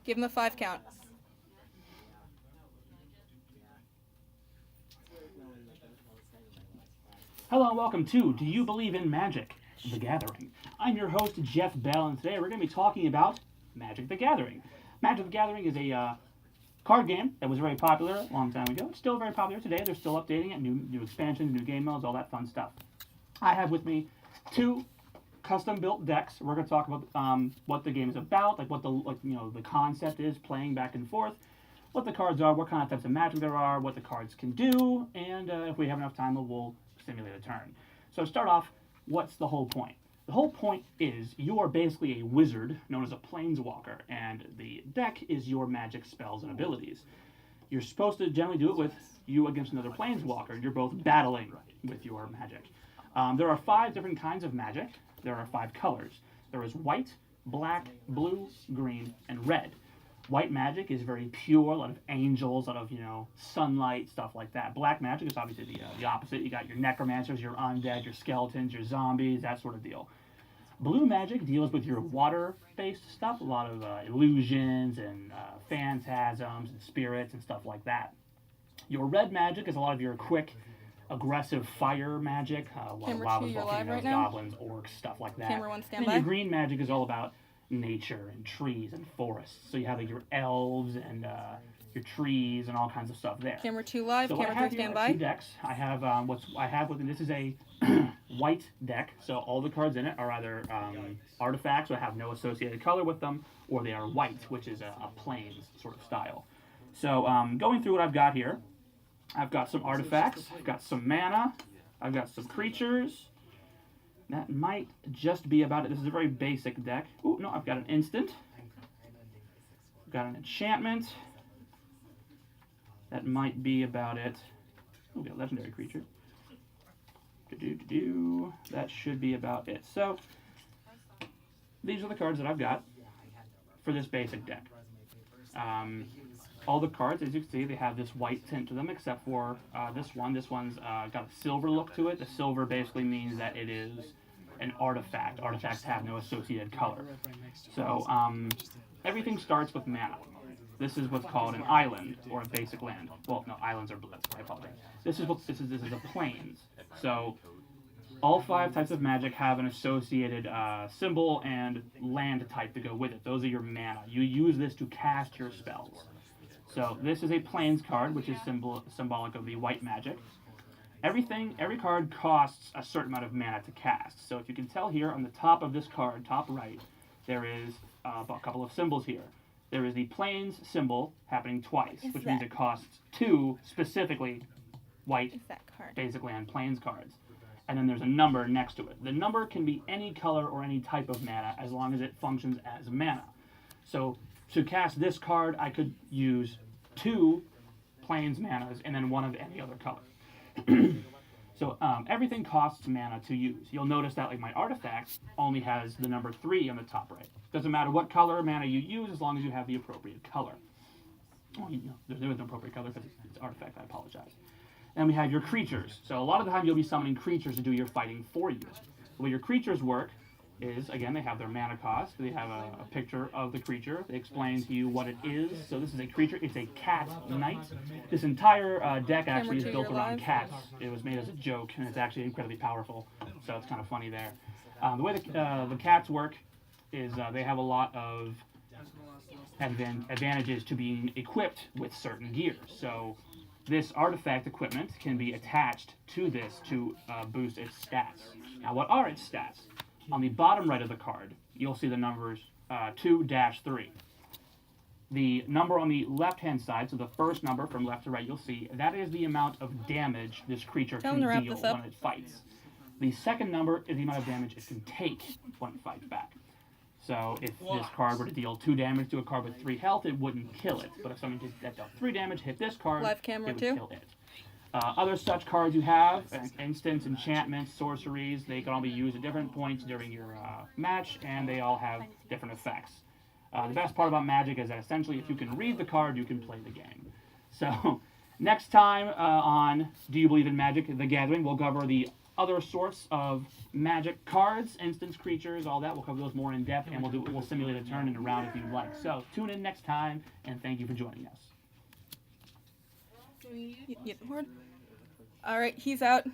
Give him a 5 count. Hello and welcome to Do You Believe in Magic? The Gathering. I'm your host, Jeff Bell, and today we're going to be talking about Magic the Gathering. Magic the Gathering is a card game that was very popular a long time ago. It's still very popular today. They're still updating it, new expansions, new game modes, all that fun stuff. I have with me two custom-built decks. We're going to talk about what the game is about, like what the concept is, playing back and forth, what the cards are, what kind of types of magic there are, what the cards can do, and if we have enough time, we'll simulate a turn. So to start off, what's the whole point? The whole point is you are basically a wizard known as a planeswalker, and the deck is your magic spells and abilities. You're supposed to generally do it with you against another planeswalker. You're both battling with your magic. There are 5 different kinds of magic. There are 5 colors. There is white, black, blue, green, and red. White magic is very pure, a lot of angels, a lot of, sunlight, stuff like that. Black magic is obviously the opposite. You got your necromancers, your undead, your skeletons, your zombies, that sort of deal. Blue magic deals with your water-based stuff, a lot of illusions and phantasms and spirits and stuff like that. Your red magic is a lot of your quick, aggressive fire magic, Camera lava 2, you're live volcanoes, right now? goblins, orcs, stuff like that. Camera 1, stand And by. your green magic is all about nature and trees and forests. So you have like your elves and your trees and all kinds of stuff there. Camera 2 live, So what I camera 3 have here stand are by. 2 decks. I have this is a white deck. So all the cards in it are either artifacts that have no associated color with them, or they are white, which is a plains sort of style. So going through what I've got here, I've got some artifacts, I've got some mana, I've got some creatures. That might just be about it. This is a very basic deck. Oh, no, I've got an instant. I've got an enchantment. That might be about it. Oh, we got a legendary creature. That should be about it. So, these are the cards that I've got for this basic deck. All the cards, as you can see, they have this white tint to them, except for this one. This one's got a silver look to it. The silver basically means that it is an artifact. Artifacts have no associated color. So everything starts with mana. This is what's called an island or a basic land. Well, no, islands are blue. I apologize. This is a plains. So all 5 types of magic have an associated symbol and land type to go with it. Those are your mana. You use this to cast your spells. So this is a plains card, which is symbolic of the white magic. Every card costs a certain amount of mana to cast. So if you can tell here on the top of this card, top right, there is a couple of symbols here. There is the plains symbol happening twice, which means it costs 2 specifically white basic land plains cards. And then there's a number next to it. The number can be any color or any type of mana as long as it functions as mana. So to cast this card, I could use 2 plains manas and then 1 of any other color. So everything costs mana to use. You'll notice that like my artifact only has the number 3 on the top right. Doesn't matter what color mana you use as long as you have the appropriate color. Well, there is no appropriate color because it's artifact, I apologize. Then we have your creatures. So a lot of the time you'll be summoning creatures to do your fighting for you. The way your creatures work is, again, they have their mana cost. They have a picture of the creature. They explain to you what it is. So this is a creature. It's a cat knight. This entire deck actually is built around cats. It was made as a joke, and it's actually incredibly powerful. So it's kind of funny there. The way the cats work is they have a lot of advantages to being equipped with certain gear. So this artifact equipment can be attached to this to boost its stats. Now, what are its stats? On the bottom right of the card, you'll see the numbers 2-3. The number on the left-hand side, so the first number from left to right, you'll see that is the amount of damage this creature can deal when it fights. The second number is the amount of damage it can take when it fights back. So if this card were to deal 2 damage to a card with 3 health, it wouldn't kill it. But if something that dealt 3 damage hit this card, it would kill it. Other such cards you have, instants, enchantments, sorceries, they can all be used at different points during your match, and they all have different effects. The best part about Magic is that essentially if you can read the card, you can play the game. So next time on Do You Believe in Magic? The Gathering, we'll cover the other sorts of magic cards, instants, creatures, all that. We'll cover those more in depth, and we'll simulate a turn and a round if you'd like. So tune in next time, and thank you for joining us. All right, he's out.